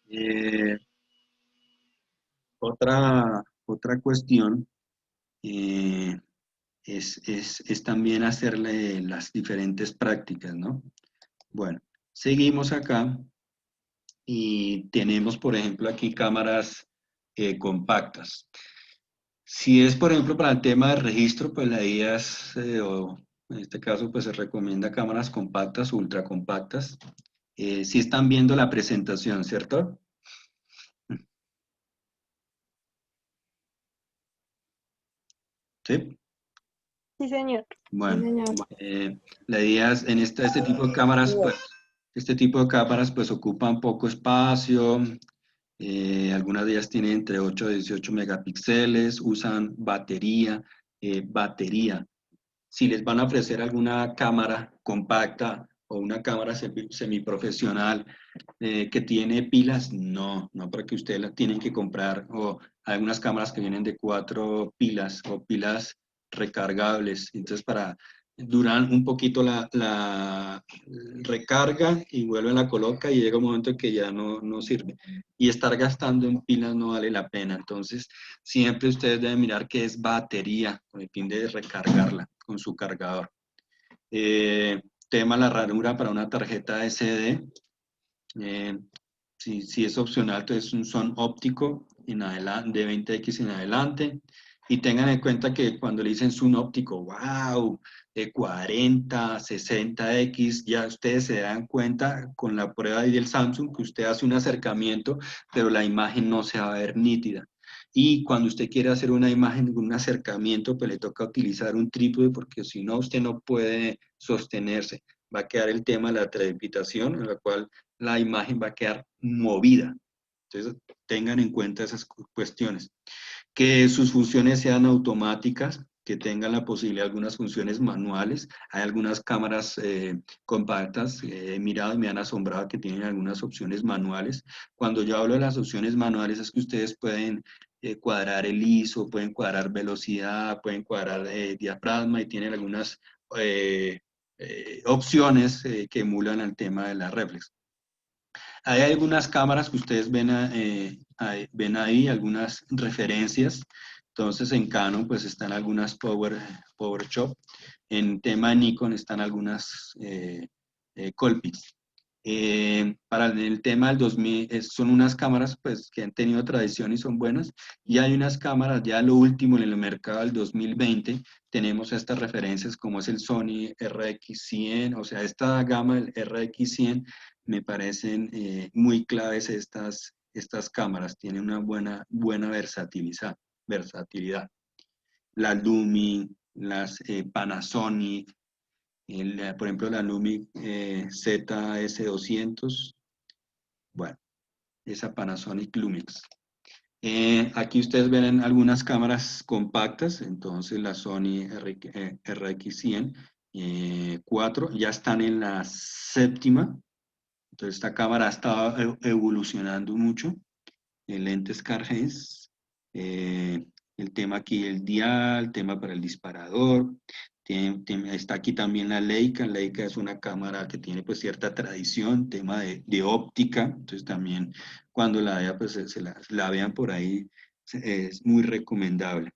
Eh, otra cuestión eh, es también hacerle las diferentes prácticas, ¿no? Bueno, seguimos acá y tenemos, por ejemplo, aquí cámaras compactas. Si es, por ejemplo, para el tema de registro, pues la idea es, o en este caso, pues se recomienda cámaras compactas, ultra compactas. Si están viendo la presentación, ¿cierto? Sí. Sí, señor. Sí, Bueno, señor. la idea es en este tipo de cámaras, pues, ocupan poco espacio. Algunas de ellas tienen entre 8 y 18 megapíxeles, usan batería. Si les van a ofrecer alguna cámara compacta o una cámara semiprofesional que tiene pilas, no, porque ustedes la tienen que comprar, o hay algunas cámaras que vienen de 4 pilas o pilas recargables, entonces duran un poquito la recarga y vuelven la coloca y llega un momento en que ya no sirve. Y estar gastando en pilas no vale la pena, entonces siempre ustedes deben mirar qué es batería, con el fin de recargarla con su cargador. Tema la ranura para una tarjeta SD. Si es opcional, entonces un son óptico en adelante, de 20x en adelante. Y tengan en cuenta que cuando le dicen zoom óptico, wow, de 40, 60x, ya ustedes se dan cuenta con la prueba del Samsung que usted hace un acercamiento, pero la imagen no se va a ver nítida. Y cuando usted quiere hacer una imagen, un acercamiento, pues le toca utilizar un trípode porque si no, usted no puede sostenerse. Va a quedar el tema de la trepidación, en la cual la imagen va a quedar movida. Entonces, tengan en cuenta esas cuestiones. Que sus funciones sean automáticas, que tengan la posibilidad de algunas funciones manuales. Hay algunas cámaras compactas, he mirado y me han asombrado que tienen algunas opciones manuales. Cuando yo hablo de las opciones manuales es que ustedes pueden cuadrar el ISO, pueden cuadrar velocidad, pueden cuadrar diafragma y tienen algunas opciones que emulan el tema de la reflex. Hay algunas cámaras que ustedes ven ahí, algunas referencias. Entonces en Canon pues están algunas PowerShot. En tema de Nikon están algunas Colpix. Para el tema del 2000, son unas cámaras pues que han tenido tradición y son buenas. Y hay unas cámaras, ya lo último en el mercado del 2020, tenemos estas referencias como es el Sony RX100, o sea, esta gama del RX100 me parecen muy claves estas cámaras, tienen una buena versatilidad. La Lumi, las Panasonic, por ejemplo la Lumi ZS200, bueno, esa Panasonic Lumix. Aquí ustedes ven algunas cámaras compactas, entonces la Sony RX100 4 ya están en la séptima. Entonces esta cámara ha estado evolucionando mucho. El lente Scarhens, el tema aquí el dial, tema para el disparador. Está aquí también la Leica. Leica es una cámara que tiene pues cierta tradición, tema de óptica. Entonces también cuando la vean, pues la vean por ahí, es muy recomendable.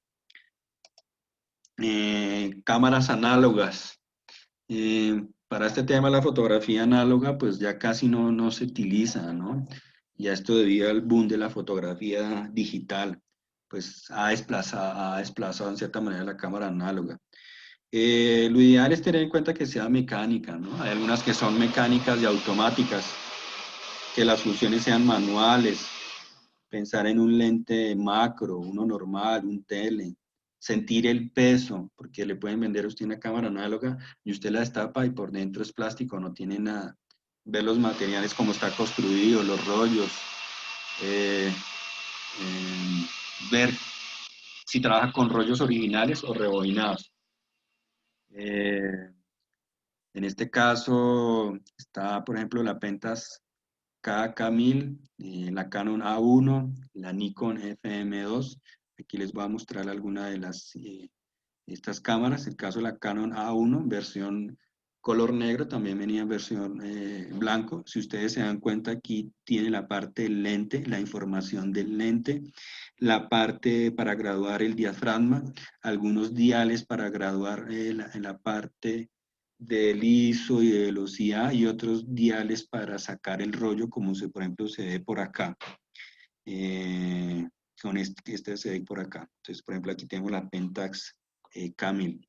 Cámaras análogas. Para este tema la fotografía análoga pues ya casi no se utiliza, ¿no? Ya esto debido al boom de la fotografía digital, pues ha desplazado en cierta manera la cámara análoga. Lo ideal es tener en cuenta que sea mecánica, ¿no? Hay algunas que son mecánicas y automáticas, que las funciones sean manuales, pensar en un lente macro, uno normal, un tele, sentir el peso, porque le pueden vender a usted una cámara análoga y usted la destapa y por dentro es plástico, no tiene nada. ver los materiales, cómo está construido, los rollos, ver si trabaja con rollos originales o rebobinados. En este caso está, por ejemplo, la Pentax KK1000, la Canon A1, la Nikon FM2. Aquí les voy a mostrar algunas de estas cámaras. El caso de la Canon A1, versión color negro, también venía en versión blanco. Si ustedes se dan cuenta, aquí tiene la parte del lente, la información del lente, la parte para graduar el diafragma, algunos diales para graduar en la parte del ISO y de velocidad, y otros diales para sacar el rollo, como por ejemplo se ve por acá. Con este se ve por acá. Entonces, por ejemplo, aquí tengo la Pentax K1000.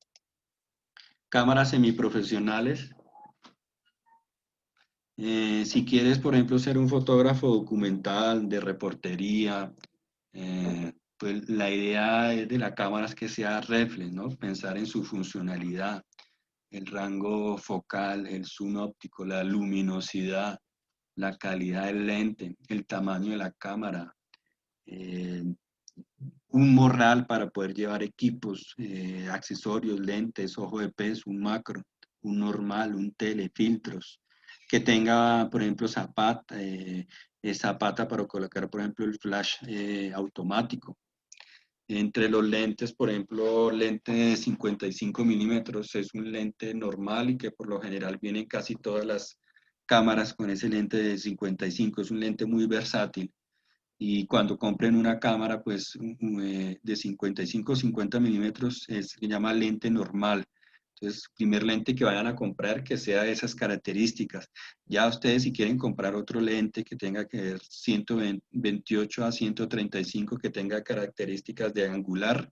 Cámaras semiprofesionales. Si quieres, por ejemplo, ser un fotógrafo documental, de reportería, pues la idea de la cámara es que sea reflex, ¿no? Pensar en su funcionalidad, el rango focal, el zoom óptico, la luminosidad, la calidad del lente, el tamaño de la cámara, un morral para poder llevar equipos, accesorios, lentes, ojo de pez, un macro, un normal, un tele, filtros, que tenga, por ejemplo, zapata para colocar, por ejemplo, el flash automático. Entre los lentes, por ejemplo, lente de 55 milímetros es un lente normal y que por lo general vienen casi todas las cámaras con ese lente de 55. Es un lente muy versátil. Y cuando compren una cámara pues de 55 o 50 milímetros, se llama lente normal. Entonces, primer lente que vayan a comprar que sea de esas características. Ya ustedes si quieren comprar otro lente que tenga que ver 128 a 135, que tenga características de angular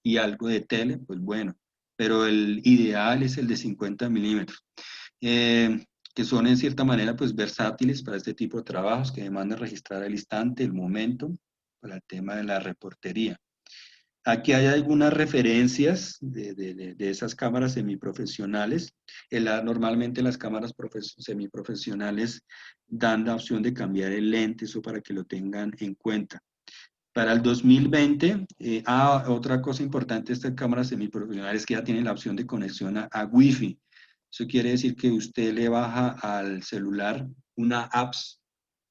y algo de tele, pues bueno. Pero el ideal es el de 50 milímetros. Que son en cierta manera pues versátiles para este tipo de trabajos que demandan registrar el instante, el momento, para el tema de la reportería. Aquí hay algunas referencias de esas cámaras semiprofesionales. Normalmente las cámaras semiprofesionales dan la opción de cambiar el lente, eso para que lo tengan en cuenta. Para el 2020, otra cosa importante de estas cámaras semiprofesionales es que ya tienen la opción de conexión a Wi-Fi. Eso quiere decir que usted le baja al celular una apps,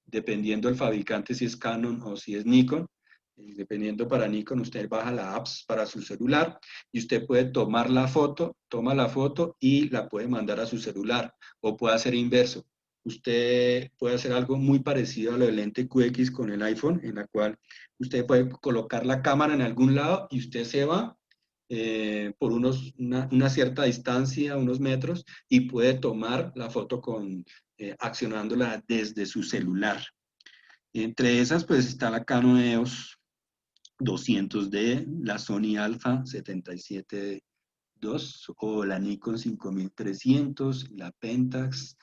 dependiendo del fabricante, si es Canon o si es Nikon. Dependiendo para Nikon, usted baja la apps para su celular y usted puede tomar la foto, toma la foto y la puede mandar a su celular, o puede hacer inverso. Usted puede hacer algo muy parecido a lo del lente QX con el iPhone, en la cual usted puede colocar la cámara en algún lado y usted se va por una cierta distancia, unos metros, y puede tomar la foto accionándola desde su celular. Entre esas, pues está la Canon EOS 200D, la Sony Alpha 77II o la Nikon 5300, la Pentax,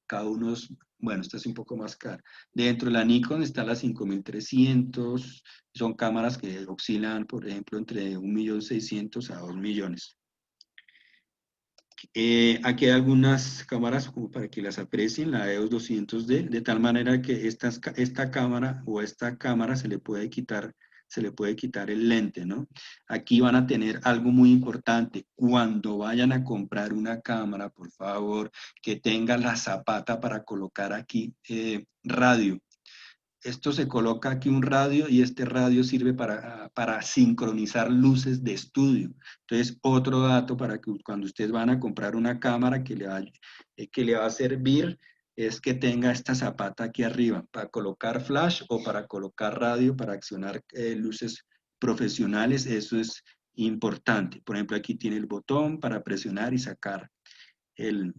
cada uno, bueno, esta es un poco más cara. Dentro de la Nikon está la 5300, son cámaras que oscilan, por ejemplo, entre 1.600.000 a 2 millones. Aquí hay algunas cámaras como para que las aprecien, la EOS 200D, de tal manera que esta cámara se le puede quitar el lente, ¿no? Aquí van a tener algo muy importante. Cuando vayan a comprar una cámara, por favor, que tenga la zapata para colocar aquí radio. Esto se coloca aquí un radio y este radio sirve para sincronizar luces de estudio. Entonces, otro dato para que cuando ustedes van a comprar una cámara que le va a servir es que tenga esta zapata aquí arriba para colocar flash o para colocar radio, para accionar luces profesionales. Eso es importante. Por ejemplo, aquí tiene el botón para presionar y sacar el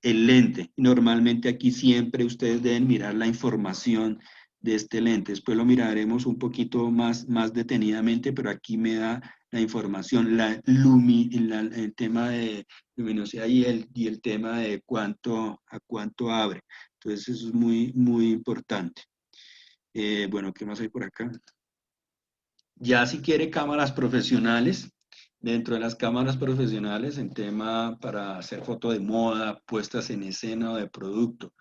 lente. Normalmente aquí siempre ustedes deben mirar la información de este lente. Después lo miraremos un poquito más detenidamente, pero aquí me da la información, el tema de luminosidad y el tema de a cuánto abre. Entonces eso es muy, muy importante. Bueno, ¿qué más hay por acá? Ya si quiere cámaras profesionales, Dentro de las cámaras profesionales, en tema para hacer foto de moda, puestas en escena o de producto.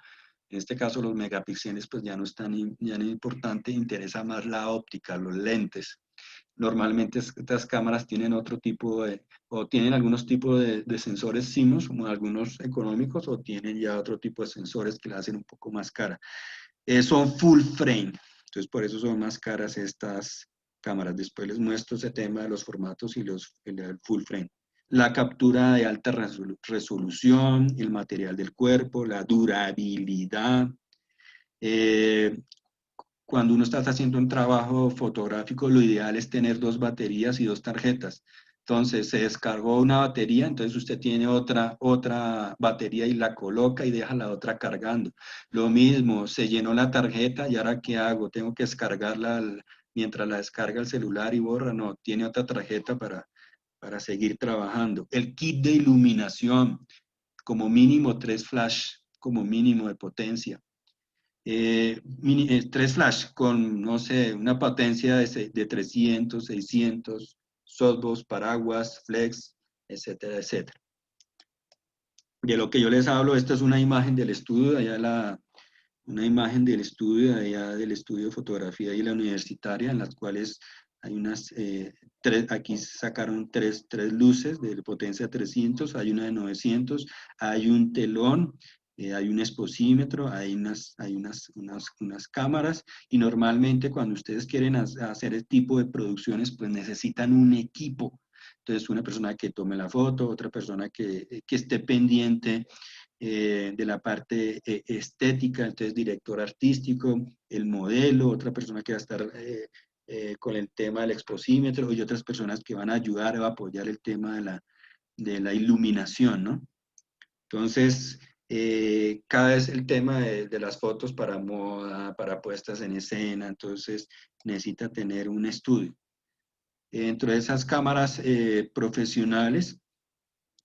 En este caso, los megapíxeles pues ya no es ya no es importante, interesa más la óptica, los lentes. Normalmente estas cámaras tienen otro tipo o tienen algunos tipos de sensores CMOS, como algunos económicos, o tienen ya otro tipo de sensores que la hacen un poco más cara. Son full frame, entonces por eso son más caras estas cámaras. Después les muestro ese tema de los formatos y el full frame. La captura de alta resolución, el material del cuerpo, la durabilidad. Cuando uno está haciendo un trabajo fotográfico, lo ideal es tener 2 baterías y 2 tarjetas. Entonces, se descargó una batería, entonces usted tiene otra batería y la coloca y deja la otra cargando. Lo mismo, se llenó la tarjeta y ahora ¿qué hago? Tengo que descargarla mientras la descarga el celular y borra. No, tiene otra tarjeta para seguir trabajando. El kit de iluminación, como mínimo 3 flash, como mínimo de potencia. 3 flash con, no sé, una potencia de 300, 600, softbox, paraguas, flex, etcétera, etcétera. De lo que yo les hablo, esta es una imagen del estudio, una imagen del estudio, allá del estudio de fotografía y la universitaria, en las cuales hay aquí sacaron tres luces de potencia 300, hay una de 900, hay un telón, hay un exposímetro, hay unas cámaras, y normalmente cuando ustedes quieren hacer el tipo de producciones, pues necesitan un equipo. Entonces, una persona que tome la foto, otra persona que esté pendiente de la parte estética, entonces director artístico, el modelo, otra persona que va a estar con el tema del exposímetro y otras personas que van a ayudar o apoyar el tema de la iluminación, ¿no? Entonces, cada vez el tema de las fotos para moda, para puestas en escena, entonces necesita tener un estudio. Dentro de esas cámaras profesionales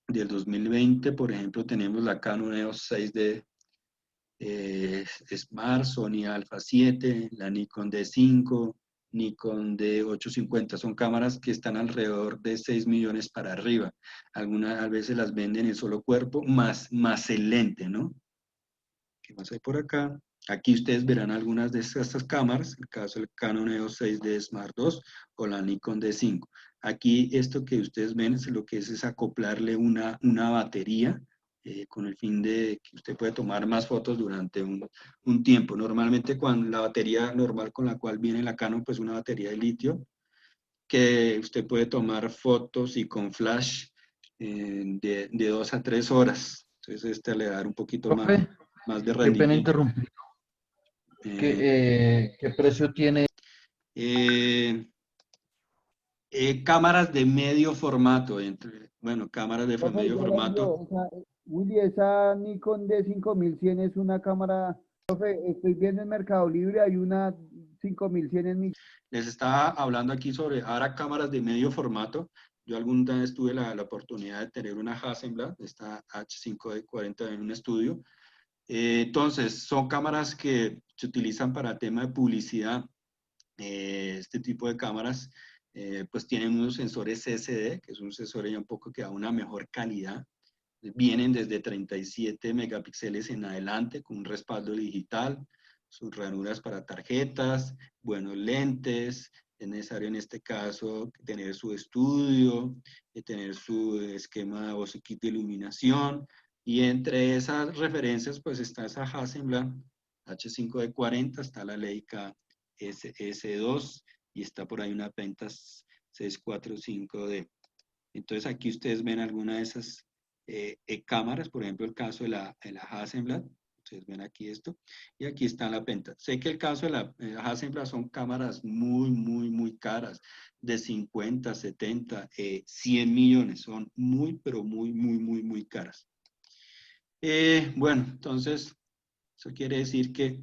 del 2020, por ejemplo, tenemos la Canon EOS 6D Smart, Sony Alpha 7, la Nikon D5, Nikon D850. Son cámaras que están alrededor de 6 millones para arriba. Algunas a veces las venden en solo cuerpo, más el lente, ¿no? ¿Qué más hay por acá? Aquí ustedes verán algunas de estas cámaras, el caso del Canon EOS 6D Smart 2 o la Nikon D5. Aquí esto que ustedes ven es lo que es acoplarle una batería con el fin de que usted puede tomar más fotos durante un tiempo. Normalmente cuando la batería normal con la cual viene la Canon, pues una batería de litio, que usted puede tomar fotos y con flash de 2 a 3 horas. Entonces este le da un poquito Profe, más de qué pena rendimiento. interrumpir. ¿Qué precio tiene? Cámaras de medio formato, bueno, cámaras de Profe, medio ya la formato. envió. Willy, esa Nikon D5100 es una cámara. Profe, estoy viendo en Mercado Libre, hay una 5100 en mi. Les estaba hablando aquí sobre ahora cámaras de medio formato. Yo alguna vez tuve la oportunidad de tener una Hasselblad, esta H5D40 en un estudio. Entonces, son cámaras que se utilizan para tema de publicidad. Este tipo de cámaras pues tienen unos sensores CSD, que es un sensor ya un poco que da una mejor calidad. Vienen desde 37 megapíxeles en adelante con un respaldo digital, sus ranuras para tarjetas, buenos lentes. Es necesario en este caso tener su estudio, tener su esquema o su kit de iluminación. Y entre esas referencias pues está esa Hasselblad H5D40, está la Leica S2 y está por ahí una Pentax 645D. Entonces aquí ustedes ven alguna de esas cámaras, por ejemplo el caso de la Hasselblad, ustedes ven aquí esto, y aquí está la Pentax. Sé que el caso de la Hasselblad son cámaras muy caras, de 50, 70, 100 millones, son pero muy caras. Bueno, entonces, eso quiere decir que